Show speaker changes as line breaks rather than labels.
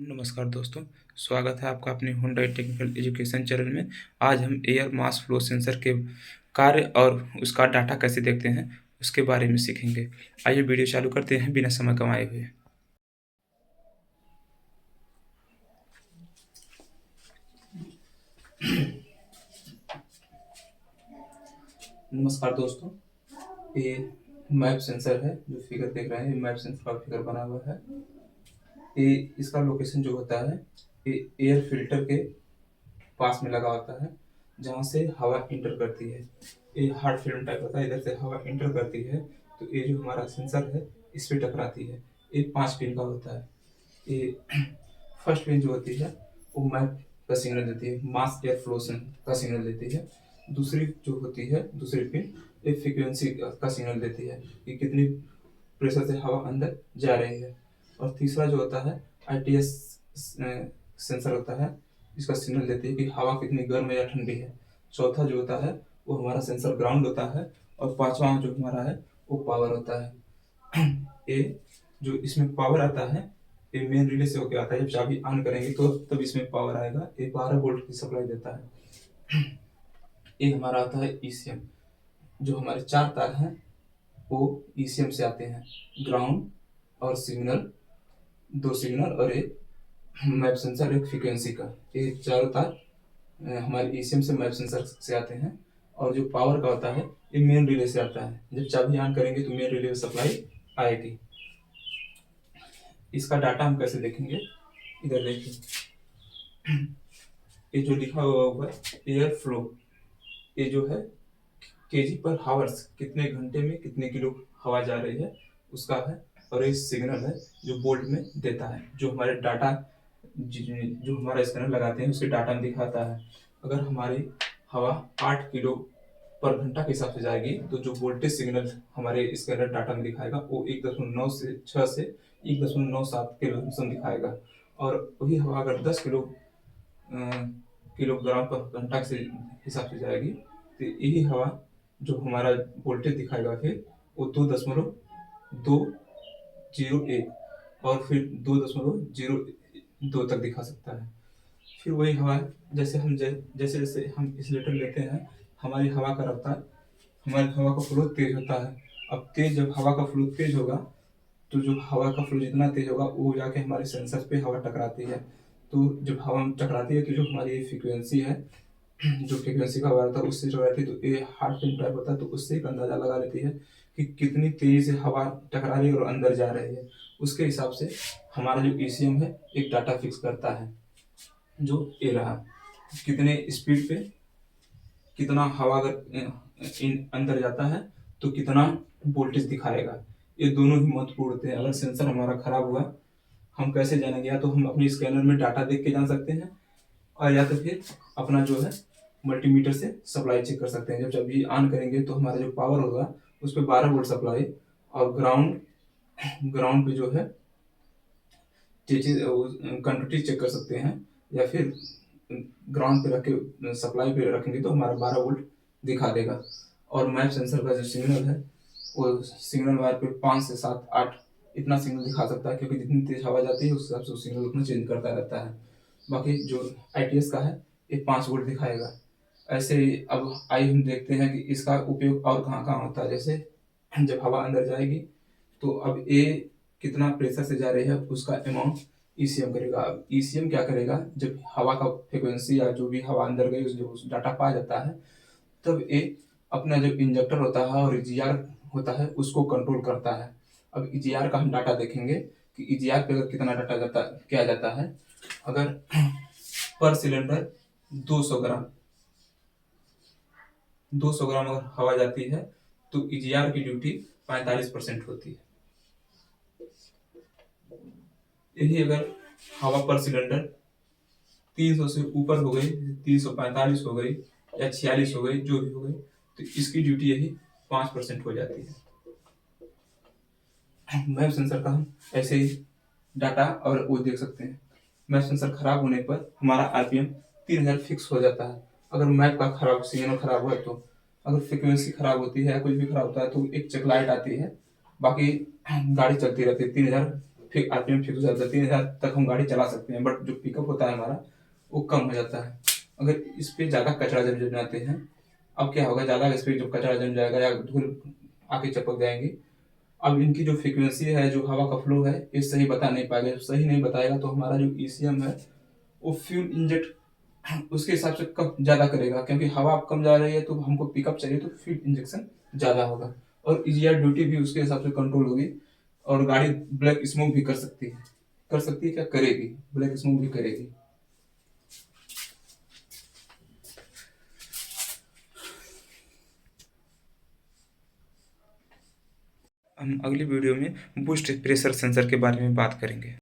नमस्कार दोस्तों, स्वागत है आपका अपने हुंडई टेक्निकल एजुकेशन चैनल में। आज हम एयर मास फ्लो सेंसर के कार्य और उसका डाटा कैसे देखते हैं, उसके बारे में सीखेंगे। आइए वीडियो चालू करते हैं बिना समय गंवाए हुए। नमस्कार दोस्तों, ये मैप सेंसर है। जो फिगर देख रहे हैं, मैप सेंसर का फिगर बना हुआ है। ये इसका लोकेशन जो होता है, ये एयर फिल्टर के पास में लगा होता है, जहाँ से हवा इंटर करती है। ये हार्ड फिल्म टाइप होता है, इधर से हवा इंटर करती है तो ये जो हमारा सेंसर है इस पे टकराती है। ये 5 पिन का होता है। ये फर्स्ट पिन जो होती है वो मैप का सिग्नल देती है, मास एयर फ्लो का सिग्नल देती है। दूसरी जो होती है, दूसरी पिन ये फ्रीक्वेंसी का सिग्नल देती है कि कितनी प्रेशर से हवा अंदर जा रही है। और तीसरा जो होता है आईटीएस सेंसर होता है, इसका सिग्नल देती है कि हवा कितनी गर्म है या ठंडी है। चौथा जो होता है वो हमारा सेंसर ग्राउंड होता है। और पांचवा जो हमारा है वो पावर होता है। ये जो इसमें पावर आता है ये मेन रिले से होकर आता है। जब चाबी ऑन करेंगे तो तब इसमें पावर आएगा। ये 12 वोल्ट की सप्लाई देता है। ये हमारा आता है ईसीएम। जो हमारे 4 तार हैं वो ईसीएम से आते हैं, ग्राउंड और सिग्नल, 2 सिग्नल और एक मैप सेंसर, एक फ्रीक्वेंसी का। ये चारों तार हमारे ईसीएम से मैप सेंसर से आते हैं। और जो पावर का होता है ये मेन रिले से आता है। जब चाबी ऑन करेंगे तो मेन रिले में सप्लाई आएगी। इसका डाटा हम कैसे देखेंगे, इधर देखिए। ये जो लिखा हुआ है एयर फ्लो, ये जो है केजी पर हावर्स, कितने घंटे में कितने किलो हवा जा रही है उसका है। और ये सिग्नल है जो बोल्ट में देता है, जो हमारे डाटा जो हमारा स्कैनर लगाते हैं उसके डाटा में दिखाता है। अगर हमारी हवा 8 किलो पर घंटा के हिसाब से जाएगी तो जो वोल्टेज सिग्नल हमारे स्कैनर डाटा में दिखाएगा वो 1.9 से 6 से 1.97 के लमसम दिखाएगा। और वही हवा अगर 10 किलोग्राम पर घंटा से हिसाब से जाएगी तो यही हवा जो हमारा वोल्टेज दिखाएगा फिर वो 2.201 और फिर 2.02 तक दिखा सकता है। फिर वही हवा जैसे हम जैसे जैसे हम इस लीटर लेते हैं, हमारी हवा का रफ्तार, हमारी हवा का फ्लो तेज होता है। अब तेज जब हवा का फ्लो तेज होगा तो जो हवा का फ्लो जितना तेज होगा वो जाके हमारे सेंसर पे हवा टकराती है। तो जब हवा टकराती है तो जो हमारी फ्रीक्वेंसी है, जो फ्रीक्वेंसी का हवा होता है उससे टकराती है तो ये हार्ड फिल्म टाइप होता है। तो उससे एक अंदाजा लगा लेती है कि कितनी तेजी से हवा टकरा रही है और अंदर जा रही है। उसके हिसाब से हमारा जो ईसीएम है एक डाटा फिक्स करता है, जो ये रहा कितने स्पीड पे कितना हवा अगर अंदर जाता है तो कितना वोल्टेज दिखाएगा। ये दोनों ही महत्वपूर्ण होते हैं। अगर सेंसर हमारा खराब हुआ हम कैसे जानेंगे, या तो हम अपने स्कैनर में डाटा देख के जान सकते हैं और या तो फिर अपना जो है मल्टीमीटर से सप्लाई चेक कर सकते हैं। जब जब ये ऑन करेंगे तो हमारा जो पावर होगा उस पर 12 वोल्ट सप्लाई, और ग्राउंड ग्राउंड पे जो है क्वान्टिटी चेक कर सकते हैं, या फिर ग्राउंड पे रख के सप्लाई पे रखेंगे तो हमारा 12 वोल्ट दिखा देगा। और मैप सेंसर का जो सिग्नल है वो सिग्नल वायर पे 5 से 7 8 इतना सिग्नल दिखा सकता है, क्योंकि जितनी तेज हवा जाती है उस हिसाब से सिग्नल उतना चेंज करता रहता है। बाकी जो आईटीएस का है ये 5 वोल्ट दिखाएगा। ऐसे ही अब आइए हम देखते हैं कि इसका उपयोग और कहाँ कहाँ होता है। जैसे जब हवा अंदर जाएगी तो अब ये कितना प्रेशर से जा रही है उसका अमाउंट ईसीएम करेगा। अब ईसीएम क्या करेगा, जब हवा का फ्रिक्वेंसी या जो भी हवा अंदर गई उस डाटा पा जाता है तब ये अपना जो इंजेक्टर होता है और ईजीआर होता है उसको कंट्रोल करता है। अब ईजीआर का हम डाटा देखेंगे कि ईजीआर पे अगर कितना डाटा जाता क्या जाता है। अगर पर सिलेंडर 200 ग्राम 200 ग्राम अगर हवा जाती है तो ईजीआर की ड्यूटी 45% होती है। यही अगर हवा पर सिलेंडर 300 से ऊपर हो गई, 345 हो गई या 46 हो गई, जो भी हो गई, तो इसकी ड्यूटी यही 5% हो जाती है। मैप सेंसर का हम ऐसे ही डाटा और वो देख सकते हैं। मैप सेंसर खराब होने पर हमारा आरपीएम 3000 फिक्स हो जाता है। अगर मैप का खराब सिग्नल खराब हुआ तो, अगर फ्रिक्वेंसी खराब होती है या कुछ भी खराब होता है तो एक चेक लाइट आती है, बाकी गाड़ी चलती रहती है। 3000 फिर आरपीएम फिक्स हो जाता है, 3000 तक हम गाड़ी चला सकते हैं, बट जो पिकअप होता है हमारा वो कम हो जाता है अगर इस पर ज़्यादा कचरा जम जाते हैं। अब क्या होगा, ज़्यादा इस पर जब कचरा जम जाएगा या धूल आके चिपक जाएंगी, अब इनकी जो फ्रीक्वेंसी है, जो हवा का फ्लो है, ये सही बता नहीं पाएगा। जब सही नहीं बताएगा तो हमारा जो ईसीएम है वो फ्यूल इंजेक्ट उसके हिसाब से कम ज़्यादा करेगा, क्योंकि हवा कम जा रही है तो हमको पिकअप चाहिए तो फ्यूल इंजेक्शन ज़्यादा होगा, और ईजीआर ड्यूटी भी उसके हिसाब से कंट्रोल होगी, और गाड़ी ब्लैक स्मोक भी कर सकती है। कर सकती है क्या, करेगी, ब्लैक स्मोक भी करेगी। हम अगली वीडियो में बूस्ट प्रेशर सेंसर के बारे में बात करेंगे।